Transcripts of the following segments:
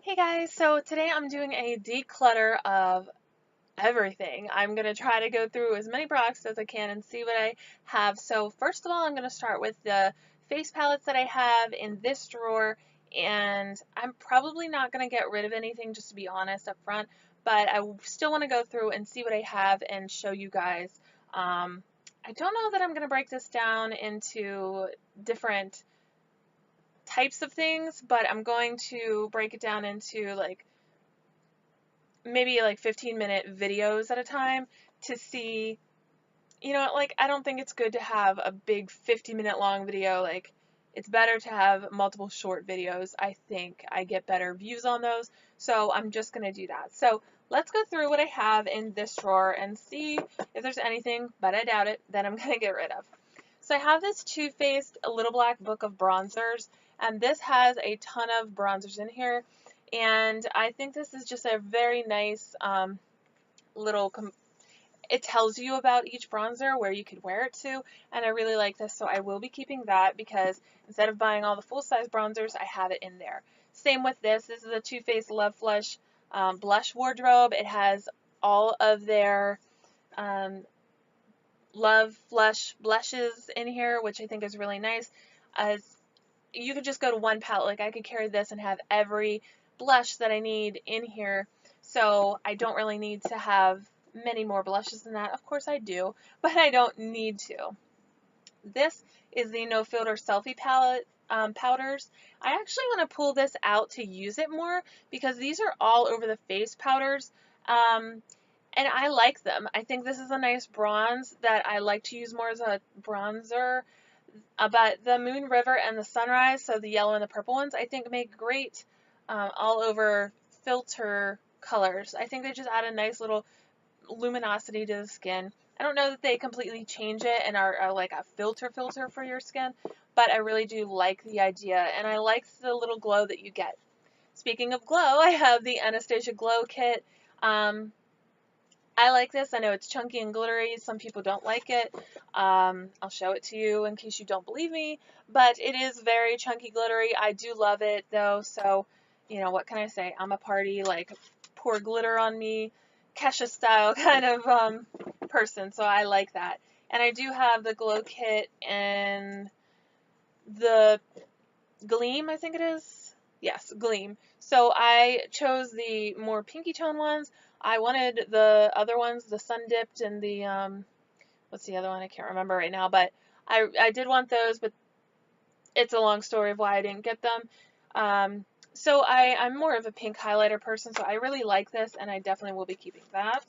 Hey guys, so today I'm doing a declutter of everything. I'm going to try to go through as many products as I can and see what I have. So first of all, I'm going to start with the face palettes that I have in this drawer, and I'm probably not going to get rid of anything, just to be honest up front, but I still want to go through and see what I have and show you guys. I don't know that I'm going to break this down into different types of things, but I'm going to break it down into maybe like 15-minute videos at a time to see, like I don't think it's good to have a big 50-minute long video. Like it's better to have multiple short videos. I think I get better views on those. So I'm just going to do that. So let's go through what I have in this drawer and see if there's anything, but I doubt it, that I'm going to get rid of. So I have this Too Faced Little Black Book of Bronzers, and this has a ton of bronzers in here. And I think this is just a very nice it tells you about each bronzer, where you could wear it to, and I really like this, so I will be keeping that because instead of buying all the full-size bronzers, I have it in there. Same with this. This is a Too Faced Love Flush blush wardrobe. It has all of their um, Love Flush blushes in here, which I think is really nice. As you could just go to one palette. Like I could carry this and have every blush that I need in here. So I don't really need to have many more blushes than that. Of course I do, but I don't need to. This is the No Filter Selfie Palette powders. I actually want to pull this out to use it more because these are all over the face powders. And I like them. I think this is a nice bronze that I like to use more as a bronzer. But the Moon River and the Sunrise, so the yellow and the purple ones, I think make great all over filter colors. I think they just add a nice little luminosity to the skin. I don't know that they completely change it and are like a filter for your skin, but I really do like the idea, and I like the little glow that you get. Speaking of glow, I have the Anastasia Glow Kit. I like this. I know it's chunky and glittery. Some people don't like it. I'll show it to you in case you don't believe me, but it is very chunky glittery. I do love it though, so what can I say? I'm a party, like, pour glitter on me, Kesha style kind of person, so I like that. And I do have the Glow Kit and the Gleam, I think it is. Yes, Gleam. So I chose the more pinky tone ones. I wanted the other ones, the Sun Dipped and the, what's the other one? I can't remember right now, but I did want those, but it's a long story of why I didn't get them. So I'm more of a pink highlighter person, so I really like this, and I definitely will be keeping that.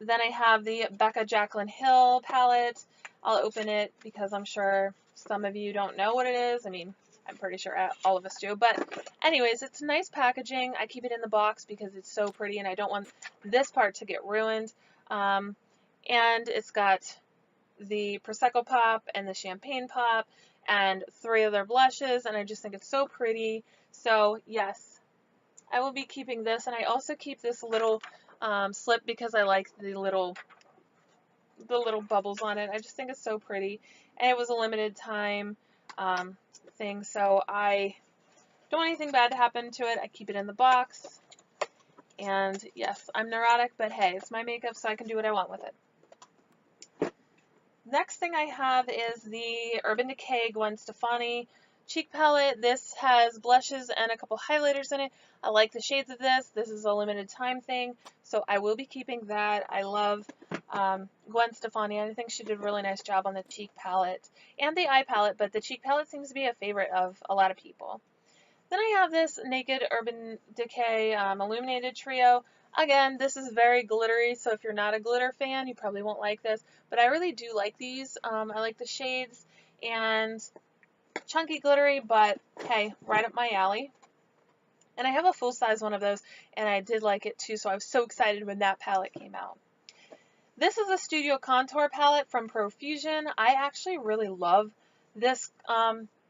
Then I have the Becca Jaclyn Hill palette. I'll open it because I'm sure some of you don't know what it is. I mean, I'm pretty sure all of us do. But anyways, it's nice packaging. I keep it in the box because it's so pretty and I don't want this part to get ruined. And it's got the Prosecco Pop and the Champagne Pop and 3 other blushes, and I just think it's so pretty. So yes, I will be keeping this, and I also keep this little slip because I like the little bubbles on it. I just think it's so pretty, and it was a limited time thing, so I don't want anything bad to happen to it. I keep it in the box, and yes, I'm neurotic, but hey, it's my makeup, so I can do what I want with it. Next thing I have is the Urban Decay Gwen Stefani cheek palette. This has blushes and a couple highlighters in it. I like the shades of this. This is a limited time thing, so I will be keeping that. I love Gwen Stefani. I think she did a really nice job on the cheek palette and the eye palette, but the cheek palette seems to be a favorite of a lot of people. Then I have this Naked Urban Decay Illuminated Trio. Again, this is very glittery, so if you're not a glitter fan, you probably won't like this, but I really do like these. I like the shades and chunky glittery, but hey, right up my alley. And I have a full-size one of those, and I did like it too, so I was so excited when that palette came out. This is a Studio Contour palette from Profusion. I actually really love this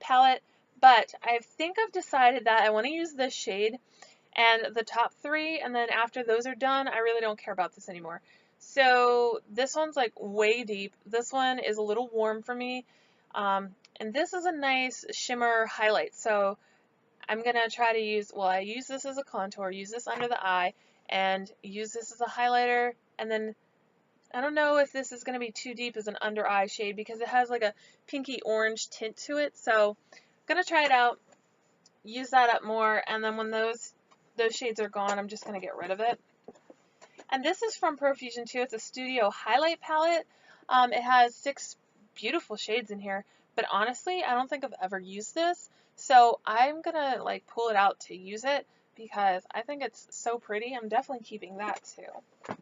palette, but I think I've decided that I want to use this shade and the top 3, and then after those are done, I really don't care about this anymore. So this one's like way deep. This one is a little warm for me, and this is a nice shimmer highlight. So I'm going to try to use, well, I use this as a contour, use this under the eye, and use this as a highlighter, and then I don't know if this is going to be too deep as an under eye shade because it has like a pinky orange tint to it, so I'm going to try it out, use that up more, and then when those shades are gone, I'm just going to get rid of it. And this is from Profusion too. It's a Studio Highlight Palette. It has 6 beautiful shades in here, but honestly, I don't think I've ever used this. So I'm gonna like pull it out to use it because I think it's so pretty. I'm definitely keeping that too.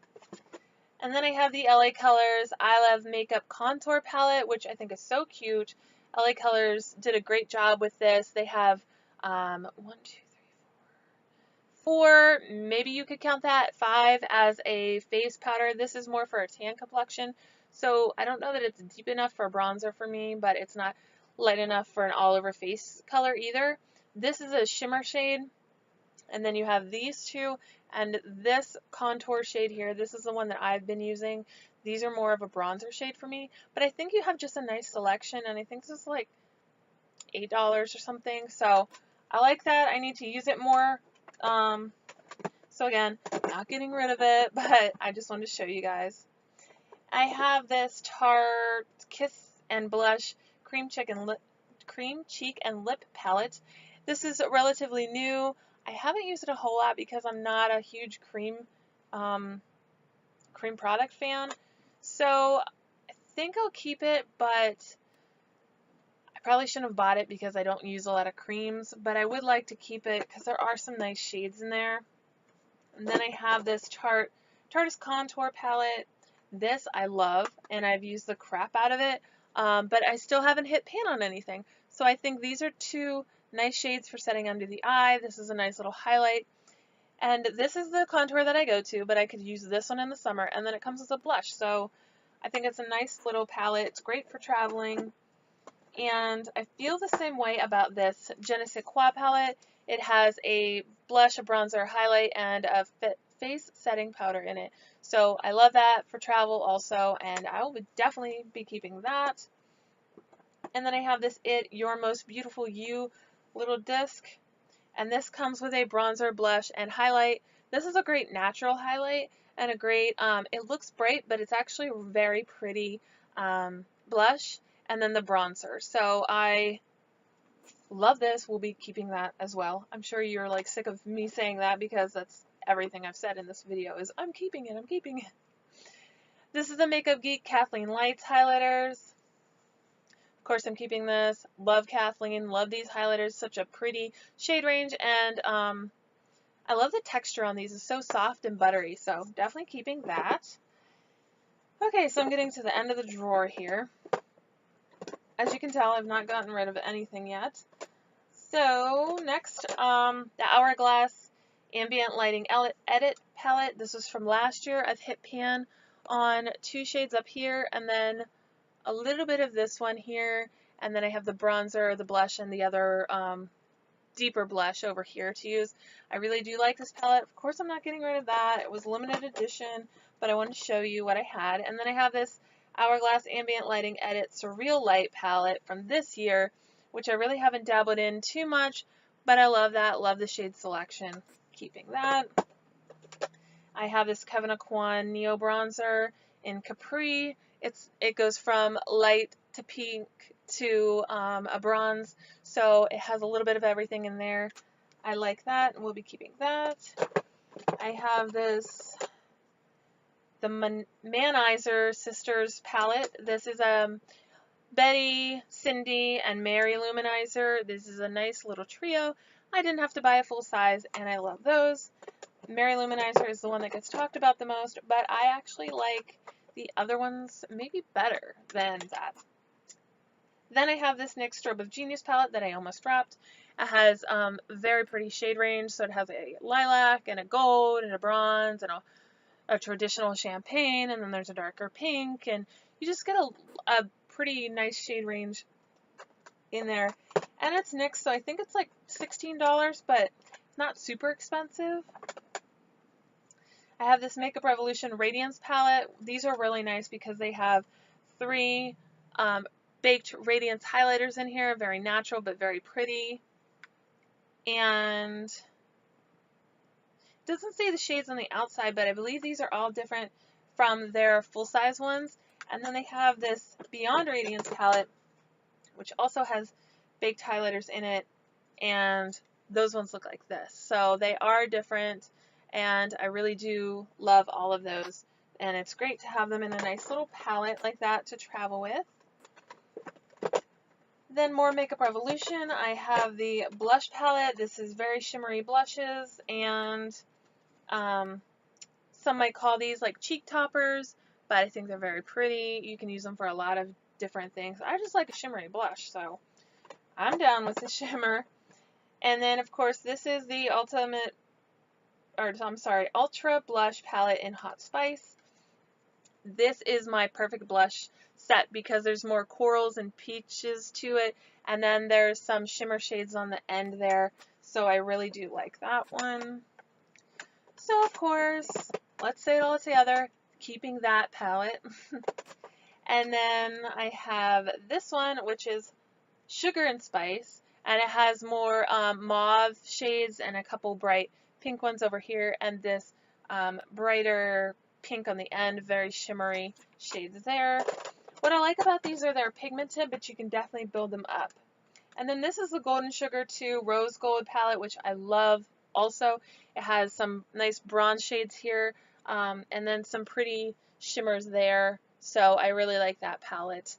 And then I have the LA Colors e.l.f. Makeup Contour Palette, which I think is so cute. LA Colors did a great job with this. They have 1, 2, 4, maybe you could count that, 5 as a face powder. This is more for a tan complexion, so I don't know that it's deep enough for a bronzer for me, but it's not light enough for an all over face color either. This is a shimmer shade, and then you have these two, and this contour shade here, this is the one that I've been using. These are more of a bronzer shade for me, but I think you have just a nice selection, and I think this is like $8 or something, so I like that. I need to use it more. So again, not getting rid of it, but I just wanted to show you guys. I have this Tarte Kiss and Blush Cream Cheek and Lip palette. This is relatively new. I haven't used it a whole lot because I'm not a huge cream product fan. So I think I'll keep it, but I probably shouldn't have bought it because I don't use a lot of creams, but I would like to keep it because there are some nice shades in there. And then I have this Tarte's Contour Palette. This I love, and I've used the crap out of it, but I still haven't hit pan on anything. So I think these are 2 nice shades for setting under the eye. This is a nice little highlight. And this is the contour that I go to, but I could use this one in the summer, and then it comes as a blush. So I think it's a nice little palette. It's great for traveling. And I feel the same way about this Je ne sais quoi palette. It has a blush, a bronzer, highlight, and a face setting powder in it. So I love that for travel also, and I will definitely be keeping that. And then I have this Your Most Beautiful You little disc, and this comes with a bronzer, blush, and highlight. This is a great natural highlight and a great, it looks bright, but it's actually a very pretty blush, and then the bronzer. So I love this. We'll be keeping that as well. I'm sure you're like sick of me saying that because that's everything I've said in this video is I'm keeping it, I'm keeping it. This is the Makeup Geek Kathleen Lights highlighters. Of course, I'm keeping this. Love Kathleen, love these highlighters, such a pretty shade range, and I love the texture on these. It's so soft and buttery, so definitely keeping that. Okay, so I'm getting to the end of the drawer here. As you can tell, I've not gotten rid of anything yet. So next, the Hourglass Ambient Lighting Edit palette. This was from last year. I've hit pan on 2 shades up here, and then a little bit of this one here, and then I have the bronzer, the blush, and the other deeper blush over here to use. I really do like this palette. Of course, I'm not getting rid of that. It was limited edition, but I wanted to show you what I had. And then I have this Hourglass Ambient Lighting Edit Surreal Light palette from this year, which I really haven't dabbled in too much, but I love that. Love the shade selection. Keeping that. I have this Kevyn Aucoin Neo Bronzer in Capri. It goes from light to pink to a bronze, so it has a little bit of everything in there. I like that, and we'll be keeping that. I have this, the Manizer Sisters palette. This is Betty, Cindy, and Mary Luminizer. This is a nice little trio. I didn't have to buy a full size, and I love those. Mary Luminizer is the one that gets talked about the most, but I actually like the other ones maybe better than that. Then I have this NYX Strobe of Genius palette that I almost dropped. It has very pretty shade range, so it has a lilac and a gold and a bronze and a traditional champagne, and then there's a darker pink, and you just get a pretty nice shade range in there. And it's NYX, so I think it's like $16, but not super expensive. I have this Makeup Revolution Radiance palette. These are really nice because they have 3 baked radiance highlighters in here. Very natural, but very pretty. And it doesn't say the shades on the outside, but I believe these are all different from their full-size ones. And then they have this Beyond Radiance palette, which also has baked highlighters in it, and those ones look like this. So they are different, and I really do love all of those. And it's great to have them in a nice little palette like that to travel with. Then more Makeup Revolution, I have the blush palette. This is very shimmery blushes, and some might call these like cheek toppers, but I think they're very pretty. You can use them for a lot of different things. I just like a shimmery blush, so I'm down with the shimmer. And then, of course, this is the Ultra Blush Palette in Hot Spice. This is my perfect blush set because there's more corals and peaches to it, and then there's some shimmer shades on the end there, so I really do like that one. So, of course, let's say it all together, keeping that palette. And then I have this one, which is Sugar and Spice, and it has more mauve shades and a couple bright pink ones over here, and this brighter pink on the end, very shimmery shades there. What I like about these are they're pigmented, but you can definitely build them up. And then this is the Golden Sugar 2 Rose Gold palette, which I love also. It has some nice bronze shades here, and then some pretty shimmers there, so I really like that palette.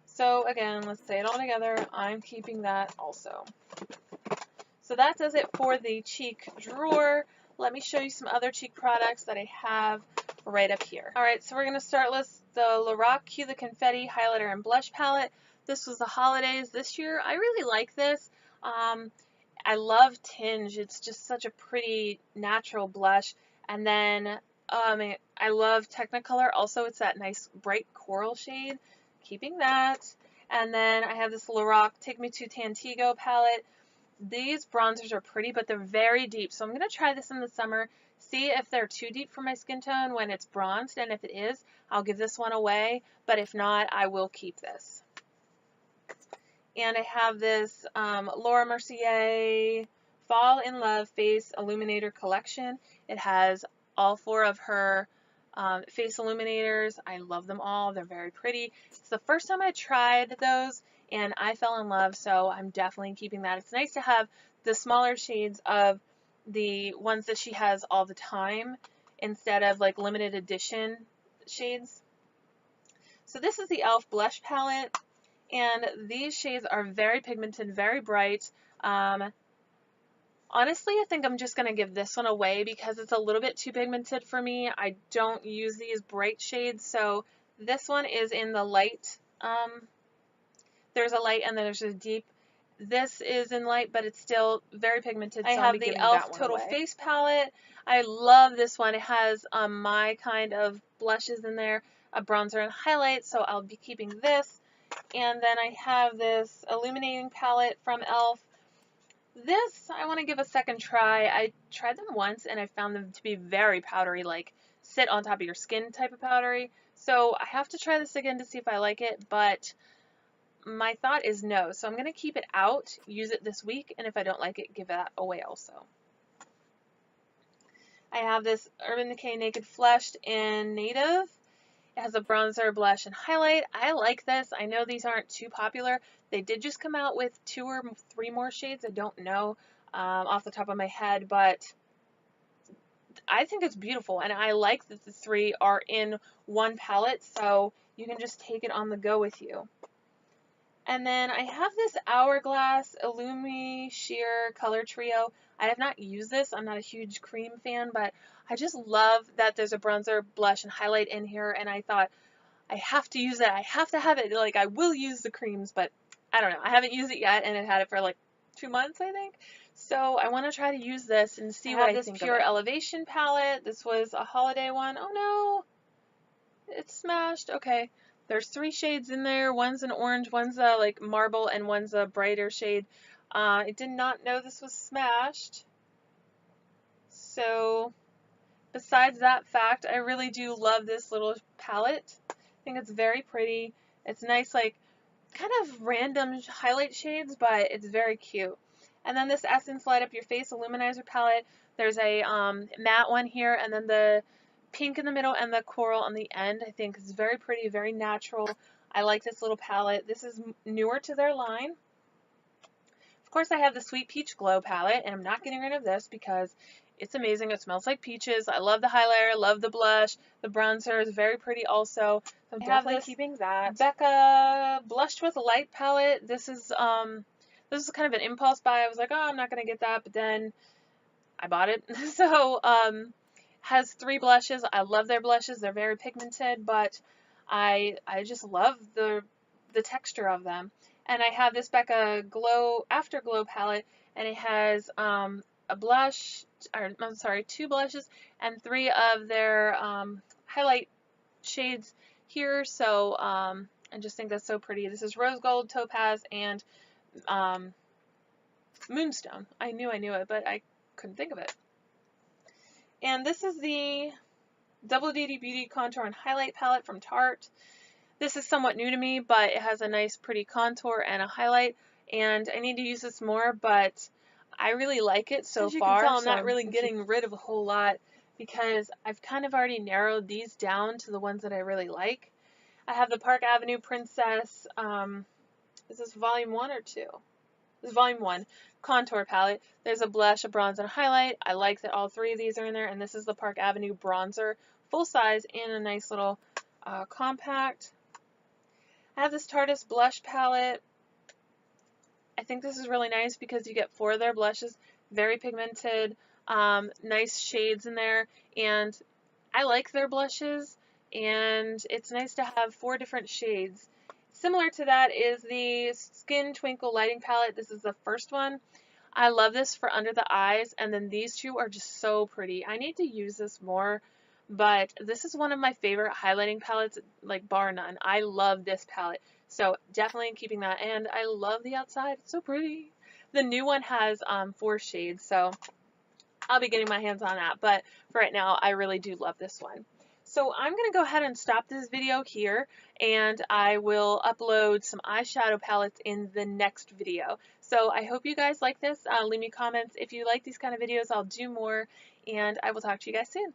So again, let's say it all together, I'm keeping that also. So that does it for the cheek drawer. Let me show you some other cheek products that I have right up here. Alright, so we're going to start with the Lorac Cue the Confetti Highlighter and Blush Palette. This was the holidays this year. I really like this. I love Tinge. It's just such a pretty natural blush. And then I love Technicolor. Also, it's that nice bright coral shade. Keeping that. And then I have this Lorac Take Me to Tantigo palette. These bronzers are pretty, but they're very deep. So I'm going to try this in the summer, see if they're too deep for my skin tone when it's bronzed. And if it is, I'll give this one away. But if not, I will keep this. And I have this Laura Mercier Fall in Love Face Illuminator Collection. It has all 4 of her face illuminators. I love them all. They're very pretty. It's the first time I tried those, and I fell in love, so I'm definitely keeping that. It's nice to have the smaller shades of the ones that she has all the time instead of like limited edition shades. So this is the e.l.f. blush palette, and these shades are very pigmented, very bright. Honestly, I think I'm just going to give this one away because it's a little bit too pigmented for me. I don't use these bright shades, so this one is in the light. There's a light and then there's a deep. This is in light, but it's still very pigmented. So I have the e.l.f. Total Face palette. I love this one. It has my kind of blushes in there, a bronzer and highlight, so I'll be keeping this. And then I have this illuminating palette from e.l.f. This, I want to give a second try. I tried them once and I found them to be very powdery, like sit on top of your skin type of powdery. So I have to try this again to see if I like it, but my thought is no. So I'm going to keep it out, use it this week, and if I don't like it, give that away also. I have this Urban Decay Naked Flushed in Native. It has a bronzer, blush, and highlight. I like this. I know these aren't too popular. They did just come out with 2 or 3 more shades. I don't know off the top of my head, but I think it's beautiful. And I like that the 3 are in one palette, so you can just take it on the go with you. And then I have this Hourglass Illumi Sheer Color Trio. I have not used this. I'm not a huge cream fan, but I just love that there's a bronzer, blush, and highlight in here, and I thought, I have to use it. I have to have it. Like, I will use the creams, but I don't know. I haven't used it yet, and it had it for like 2 months, I think. So I want to try to use this and see what I think of it. I have this Pure Elevation palette. This was a holiday one. Oh no, it's smashed. Okay. There's 3 shades in there. One's an orange, one's a like marble, and one's a brighter shade. I did not know this was smashed. So besides that fact, I really do love this little palette. I think it's very pretty. It's nice, like kind of random highlight shades, but it's very cute. And then this Essence Light Up Your Face Illuminizer palette. There's a matte one here, and then the pink in the middle and the coral on the end. I think is very pretty, very natural. I like this little palette. This is newer to their line. Of course, I have the Sweet Peach Glow palette, and I'm not getting rid of this because it's amazing. It smells like peaches. I love the highlighter, love the blush. The bronzer is very pretty also. So I'm definitely keeping that. Becca Blushed with Light palette. This is kind of an impulse buy. I was like, oh, I'm not gonna get that, but then I bought it. So has 3 blushes. I love their blushes. They're very pigmented, but I just love the texture of them. And I have this Becca Glow Afterglow palette, and it has a blush, or I'm sorry, 2 blushes and 3 of their highlight shades here. So I just think that's so pretty. This is Rose Gold, Topaz, and Moonstone. I knew it, but I couldn't think of it. And this is the Double Duty Beauty Contour and Highlight Palette from Tarte. This is somewhat new to me, but it has a nice pretty contour and a highlight, and I need to use this more, but I really like it so far. As you can tell, I'm not really getting rid of a whole lot because I've kind of already narrowed these down to the ones that I really like. I have the Park Avenue Princess, is this volume 1 or 2? This is volume 1, contour palette. There's a blush, a bronze, and a highlight. I like that all 3 of these are in there, and this is the Park Avenue bronzer, full size, in a nice little compact. I have this Tarte blush palette. I think this is really nice because you get 4 of their blushes, very pigmented, nice shades in there, and I like their blushes, and it's nice to have 4 different shades. Similar to that is the Skin Twinkle Lighting Palette. This is the first one. I love this for under the eyes, and then these 2 are just so pretty. I need to use this more, but this is one of my favorite highlighting palettes, like bar none. I love this palette, so definitely keeping that, and I love the outside. It's so pretty. The new one has 4 shades, so I'll be getting my hands on that, but for right now, I really do love this one. So I'm going to go ahead and stop this video here, and I will upload some eyeshadow palettes in the next video. So I hope you guys like this. Leave me comments. If you like these kind of videos, I'll do more, and I will talk to you guys soon.